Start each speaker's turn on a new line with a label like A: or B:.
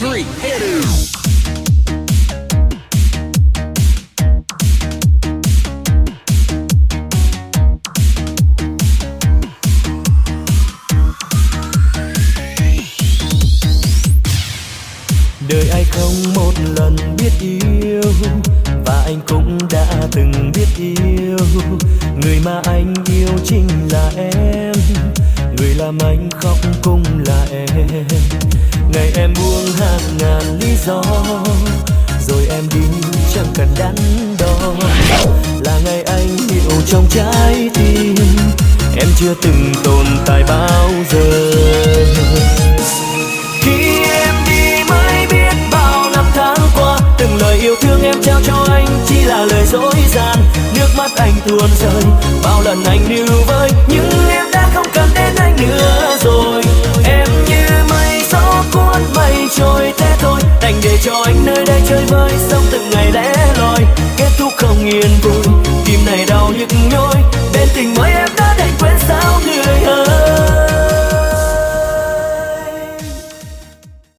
A: three, hit it.
B: Đời ai không một lần biết yêu, và anh cũng đã từng biết yêu. Người mà anh yêu chính là em, người làm anh khóc cũng là em. Ngày em buông hàng ngàn lý do, rồi em đi chẳng cần đắn đo. Là ngày anh hiểu trong trái tim, em chưa từng tồn tại bao giờ. Khi em đi mới biết bao năm tháng qua, từng lời yêu thương em trao cho anh chỉ là lời dối gian. Nước mắt anh tuôn rơi bao lần anh níu vơi, nhưng em đã không cần đến anh nữa rồi. Em như mây gió cuốn mây trôi thế thôi, đành để cho anh nơi đây chơi vơi, sống từng ngày lẻ loi. Kết thúc không yên vui, tim này đau nhức nhối, bên tình mới em